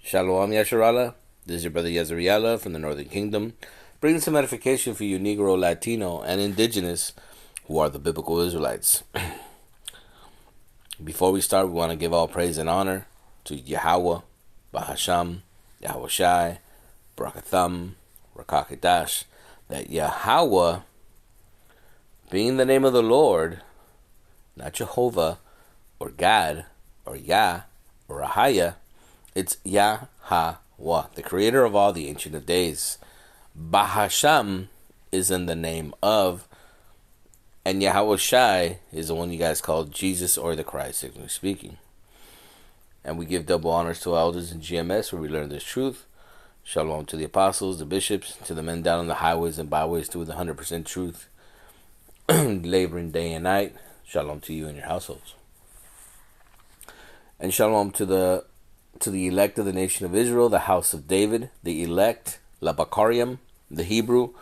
Shalom Yasharala. This is your brother Yazariala from the Northern Kingdom, bringing some edification for you Negro, Latino, and Indigenous who are the biblical Israelites. Before we start, we want to give all praise and honor to Yahweh, Bahasham, Yahweh Shai, Barakatham, Rakakadash, that Yahweh, being the name of the Lord, not Jehovah, or God, or Yah, or Ahaya, it's Yahweh, the creator of all, the Ancient of Days. Bahasham is in the name of, and Yahweh Shai is the one you guys call Jesus or the Christ, technically speaking. And we give double honors to our elders in GMS where we learn this truth. Shalom to the apostles, the bishops, to the men down on the highways and byways doing the 100% truth, laboring day and night. Shalom to you and your households. And shalom to the elect of the nation of Israel, the house of David, the elect, Labakariam, the Hebrew.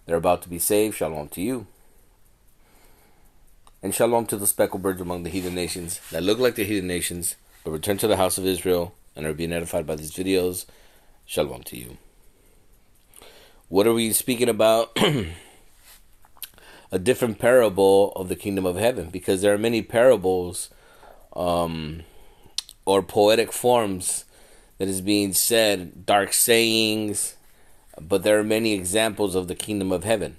They're about to be saved. Shalom to you. And shalom to the speckled birds among the heathen nations that look like the heathen nations, but return to the house of Israel and are being edified by these videos. Shalom to you. What are we speaking about? A different parable of the kingdom of heaven, because there are many parables or poetic forms that is being said, dark sayings, but there are many examples of the kingdom of heaven.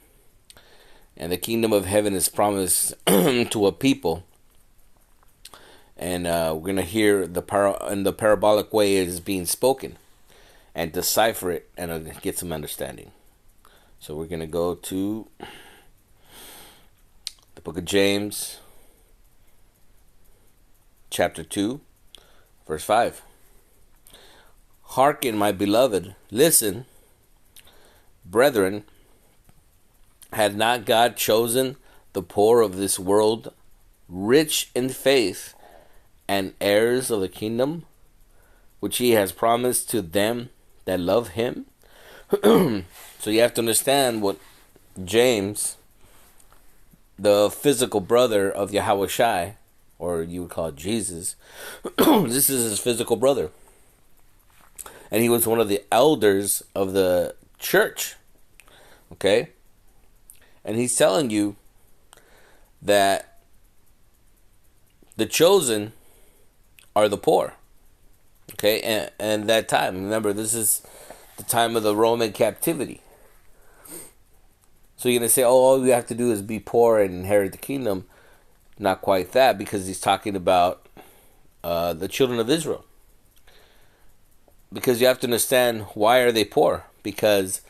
And the kingdom of heaven is promised to a people. And we're going to hear in the parabolic way it is being spoken and decipher it and get some understanding. So we're going to go to the book of James, chapter 2, verse 5. Hearken, my beloved, listen, brethren, had not God chosen the poor of this world rich in faith and heirs of the kingdom, which he has promised to them that love him? So you have to understand what James, the physical brother of Yahweh Shai, or you would call it Jesus, this is his physical brother. And he was one of the elders of the church. Okay? And he's telling you that the chosen are the poor. Okay? And that time, remember, this is the time of the Roman captivity. So you're going to say, oh, all you have to do is be poor and inherit the kingdom. Not quite that, because he's talking about the children of Israel. Because you have to understand, why are they poor? Because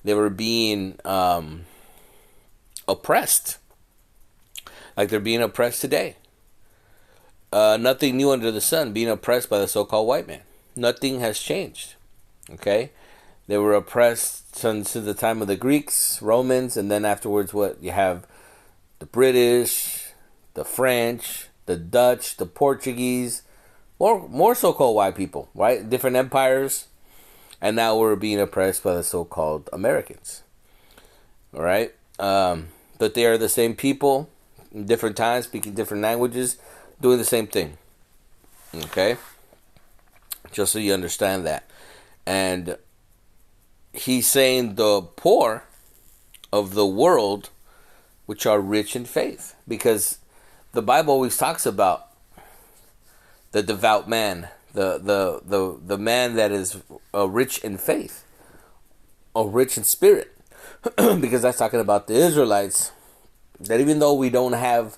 they were being oppressed. Like they're being oppressed today. Nothing new under the sun, being oppressed by the so-called white man. Nothing has changed. Okay? They were oppressed since the time of the Greeks, Romans, and then afterwards what? You have the British, the French, the Dutch, the Portuguese, or more so-called white people, right? Different empires. And now we're being oppressed by the so-called Americans. All right? But they are the same people in different times, speaking different languages, doing the same thing. Okay? Just so you understand that. And he's saying the poor of the world, which are rich in faith. Because the Bible always talks about the devout man, the man that is rich in faith, or rich in spirit. Because that's talking about the Israelites, that even though we don't have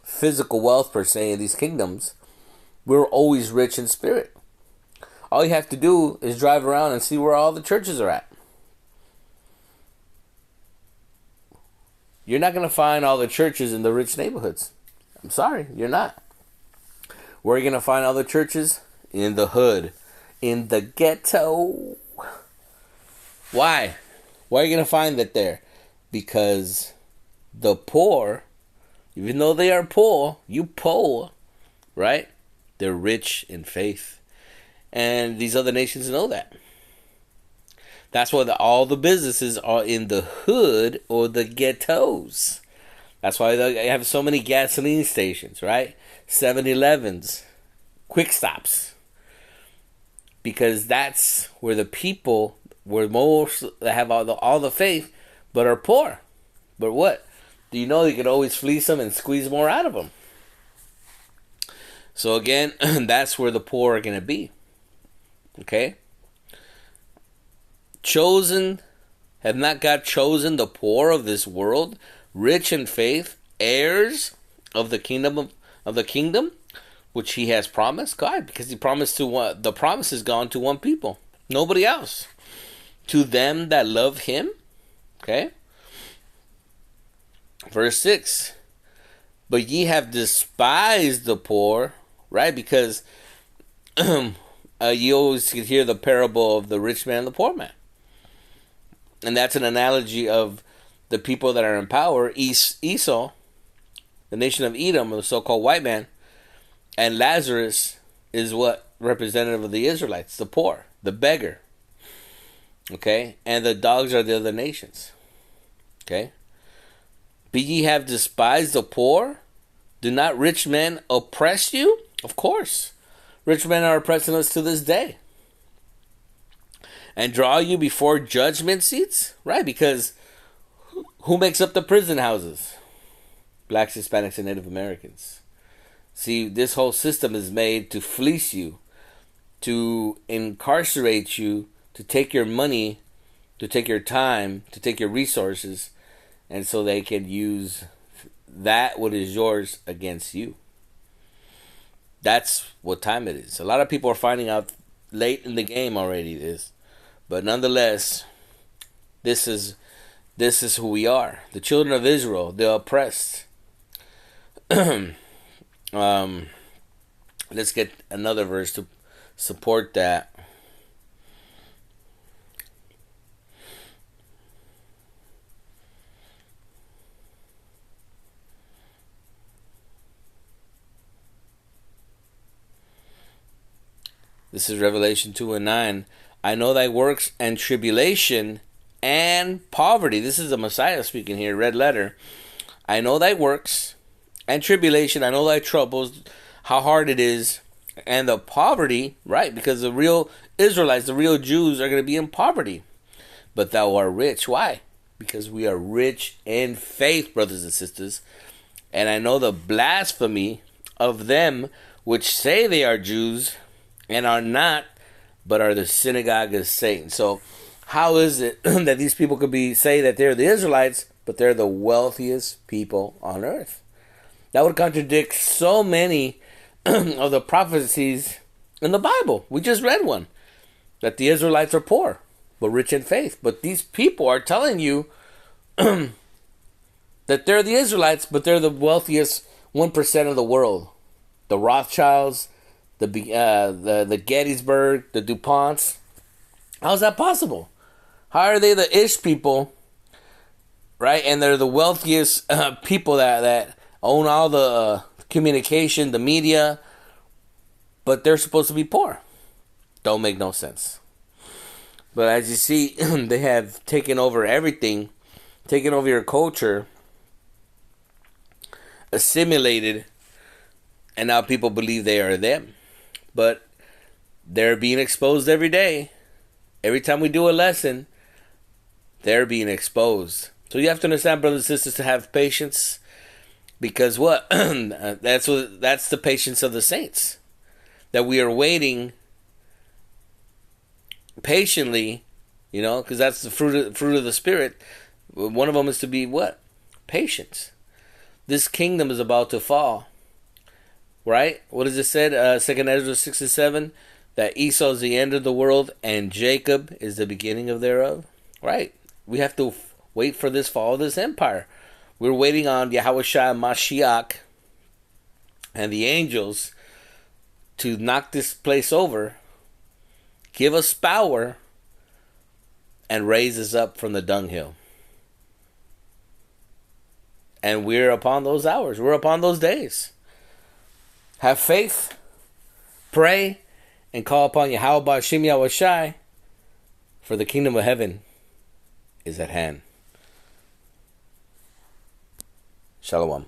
physical wealth per se in these kingdoms, we're always rich in spirit. All you have to do is drive around and see where all the churches are at. You're not going to find all the churches in the rich neighborhoods. I'm sorry, you're not. Where are you going to find all the churches? In the hood. In the ghetto. Why? Why are you going to find that there? Because the poor, even though they are poor, you poor, right? They're rich in faith. And these other nations know that. That's why all the businesses are in the hood or the ghettos. That's why they have so many gasoline stations, right? 7-Elevens, Quick Stops, because that's where the people were most that have all the faith, but are poor. But what? Do you know you could always fleece them and squeeze more out of them? So again, that's where the poor are going to be. Okay? Chosen, have not God chosen the poor of this world, rich in faith, heirs of the kingdom which he has promised? God, because he promised to one, the promise is gone to one people, nobody else. To them that love him. Okay? Verse 6. But ye have despised the poor, right? Because you always could hear the parable of the rich man and the poor man. And that's an analogy of the people that are in power. Esau, the nation of Edom, the so-called white man, and Lazarus is what? Representative of the Israelites, the poor, the beggar. Okay? And the dogs are the other nations. Okay? But ye have despised the poor? Do not rich men oppress you? Of course. Rich men are oppressing us to this day. And draw you before judgment seats? Right, because who makes up the prison houses? Blacks, Hispanics, and Native Americans. See, this whole system is made to fleece you, to incarcerate you, to take your money, to take your time, to take your resources, and so they can use that what is yours against you. That's what time it is. A lot of people are finding out late in the game already this. But nonetheless, this is who we are. The children of Israel, the oppressed. Let's get another verse to support that. This is Revelation 2:9. I know thy works and tribulation and poverty. This is the Messiah speaking here, red letter. I know thy works and tribulation. I know thy troubles, how hard it is, and the poverty, right? Because the real Israelites, the real Jews are going to be in poverty. But thou art rich. Why? Because we are rich in faith, brothers and sisters. And I know the blasphemy of them which say they are Jews and are not, but are the synagogue of Satan. So how is it that these people could say that they're the Israelites, but they're the wealthiest people on earth? That would contradict so many of the prophecies in the Bible. We just read one, that the Israelites are poor, but rich in faith. But these people are telling you that they're the Israelites, but they're the wealthiest 1% of the world. The Rothschilds, the Gettysburg, the DuPonts. How's that possible? How are they the Ish people, right? And they're the wealthiest people that own all the communication, the media, but they're supposed to be poor. Don't make no sense. But as you see, they have taken over everything, taken over your culture, assimilated, and now people believe they are them. But they're being exposed every day. Every time we do a lesson, they're being exposed. So you have to understand, brothers and sisters, to have patience. Because what? That's the patience of the saints. That we are waiting patiently, because that's the fruit of the Spirit. One of them is to be what? Patience. This kingdom is about to fall. Right? What does it say? 2 Ezra 6 and 7. That Esau is the end of the world and Jacob is the beginning of thereof. Right? We have to wait for this fall of this empire. We're waiting on Yahushua Mashiach and the angels to knock this place over, give us power, and raise us up from the dunghill. And we're upon those hours. We're upon those days. Have faith, pray, and call upon Yahweh Ba'Shem Yahushai, for the kingdom of heaven is at hand. Shalom.